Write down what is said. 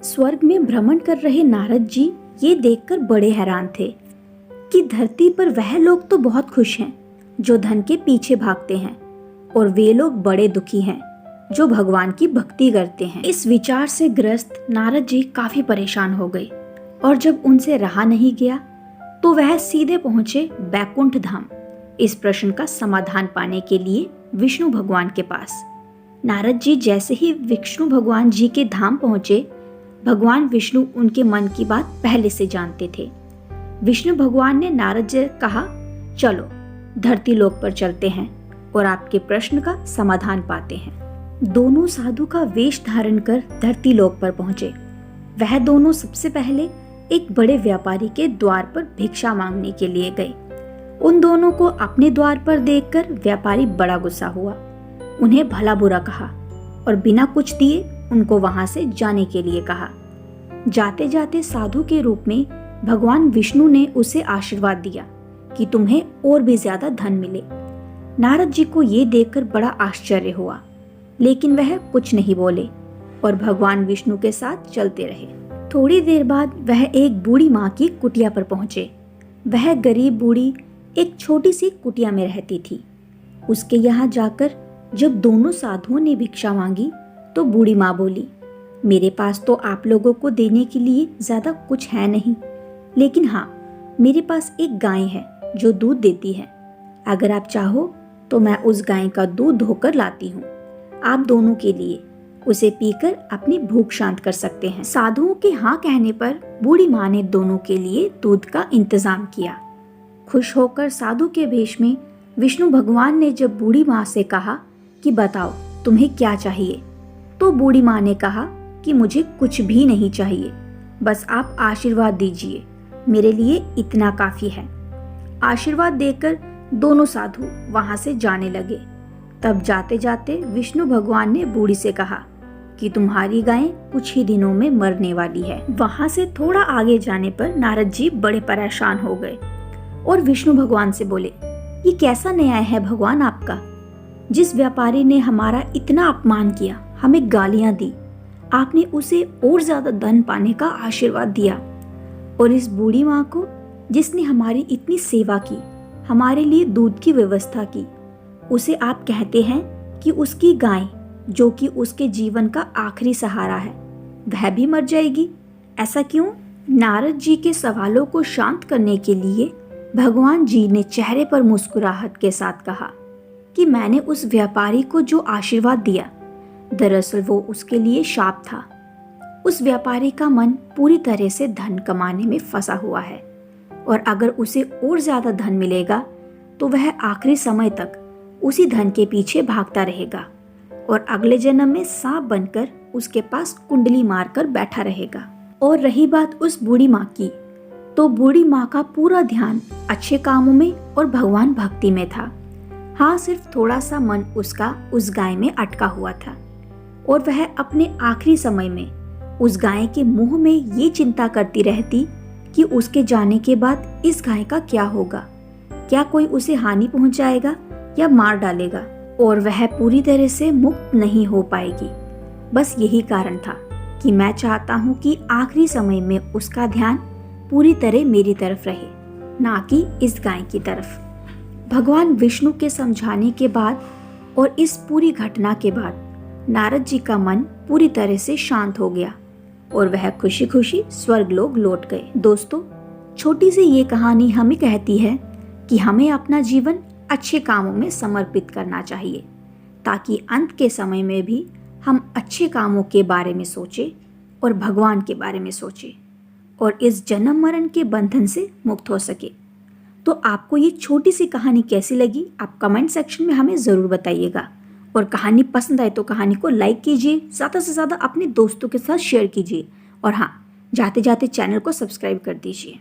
स्वर्ग में भ्रमण कर रहे नारद जी ये देखकर बड़े हैरान थे कि धरती पर वह लोग तो बहुत खुश हैं जो धन के पीछे भागते हैं, और वे लोग बड़े दुखी हैं जो भगवान की भक्ति करते हैं। इस विचार से ग्रस्त नारद जी काफी परेशान हो गए, और जब उनसे रहा नहीं गया तो वह सीधे पहुंचे बैकुंठ धाम इस प्रश्न का समाधान पाने के लिए विष्णु भगवान के पास। नारद जी जैसे ही विष्णु भगवान जी के धाम पहुंचे, भगवान विष्णु उनके मन की बात पहले से जानते थे। विष्णु भगवान ने नारद जी कहा, चलो धरती लोक पर चलते हैं और आपके प्रश्न का समाधान पाते हैं। दोनों साधु का वेश धारण कर धरती लोक पर पहुंचे। वह दोनों सबसे पहले एक बड़े व्यापारी के द्वार पर भिक्षा मांगने के लिए गए। उन दोनों को अपने द्वार पर देखकर व्यापारी बड़ा गुस्सा हुआ, उन्हें भला बुरा कहा और बिना कुछ दिए उनको वहां से जाने के लिए कहा। जाते जाते साधु के रूप में भगवान विष्णु ने उसे आशीर्वाद दिया कि तुम्हें और भी ज्यादा धन मिले। नारद जी को ये देखकर बड़ा आश्चर्य हुआ, लेकिन वह कुछ नहीं बोले और भगवान विष्णु के साथ चलते रहे। थोड़ी देर बाद वह एक बूढ़ी माँ की कुटिया पर पहुंचे। वह गरीब बूढ़ी एक छोटी सी कुटिया में रहती थी। उसके यहाँ जाकर जब दोनों साधुओं ने भिक्षा मांगी तो बूढ़ी माँ बोली, मेरे पास तो आप लोगों को देने के लिए ज्यादा कुछ है नहीं, लेकिन हाँ, मेरे पास एक गाय है जो दूध देती है। अगर आप चाहो तो मैं उस गाय का दूध धोकर लाती हूँ। आप दोनों के लिए उसे पीकर अपनी भूख शांत कर सकते हैं। साधुओं के हाँ कहने पर बूढ़ी माँ ने दोनों के लिए दूध का इंतजाम किया। खुश होकर साधु के भेष में विष्णु भगवान ने जब बूढ़ी माँ से कहा कि बताओ तुम्हें क्या चाहिए, तो बूढ़ी माँ ने कहा कि मुझे कुछ भी नहीं चाहिए, बस आप आशीर्वाद दीजिए, मेरे लिए इतना काफी है। आशीर्वाद देकर दोनों साधु वहां से जाने लगे। तब जाते जाते विष्णु भगवान ने बूढ़ी से कहा कि तुम्हारी गाय कुछ ही दिनों में मरने वाली है। वहां से थोड़ा आगे जाने पर नारद जी बड़े परेशान हो गए और विष्णु भगवान से बोले, ये कैसा न्याय है भगवान आपका? जिस व्यापारी ने हमारा इतना अपमान किया, हमें गालियां दी, आपने उसे और ज्यादा धन पाने का आशीर्वाद दिया, और इस बूढ़ी माँ को जिसने हमारी इतनी सेवा की, हमारे लिए दूध की व्यवस्था की, उसे आप कहते हैं कि उसकी गाय जो कि उसके जीवन का आखिरी सहारा है वह भी मर जाएगी। ऐसा क्यों? नारद जी के सवालों को शांत करने के लिए भगवान जी ने चेहरे पर मुस्कुराहट के साथ कहा कि मैंने उस व्यापारी को जो आशीर्वाद दिया, दरअसल वो उसके लिए शाप था। उस व्यापारी का मन पूरी तरह से धन कमाने में फंसा हुआ है, और अगर उसे और ज्यादा धन मिलेगा तो वह आखिरी समय तक उसी धन के पीछे भागता रहेगा और अगले जन्म में सांप बनकर उसके पास कुंडली मारकर बैठा रहेगा। और रही बात उस बूढ़ी माँ की, तो बूढ़ी माँ का पूरा ध्यान अच्छे कामों में और भगवान भक्ति में था। हाँ, सिर्फ थोड़ा सा मन उसका उस गाय में अटका हुआ था, और वह अपने आखिरी समय में उस गाय के मुंह में ये चिंता करती रहती कि उसके जाने के बाद इस गाय का क्या होगा, क्या कोई उसे हानि पहुंचाएगा या मार डालेगा, और वह पूरी तरह से मुक्त नहीं हो पाएगी। बस यही कारण था कि मैं चाहता हूँ कि आखिरी समय में उसका ध्यान पूरी तरह मेरी तरफ रहे, ना कि इस गाय की तरफ। भगवान विष्णु के समझाने के बाद और इस पूरी घटना के बाद नारद जी का मन पूरी तरह से शांत हो गया और वह खुशी खुशी स्वर्गलोक लौट गए। दोस्तों, छोटी सी ये कहानी हमें कहती है कि हमें अपना जीवन अच्छे कामों में समर्पित करना चाहिए, ताकि अंत के समय में भी हम अच्छे कामों के बारे में सोचें और भगवान के बारे में सोचें और इस जन्म मरण के बंधन से मुक्त हो सके। तो आपको ये छोटी सी कहानी कैसी लगी, आप कमेंट सेक्शन में हमें ज़रूर बताइएगा, और कहानी पसंद आए तो कहानी को लाइक कीजिए, ज़्यादा से ज़्यादा अपने दोस्तों के साथ शेयर कीजिए, और हाँ, जाते जाते चैनल को सब्सक्राइब कर दीजिए।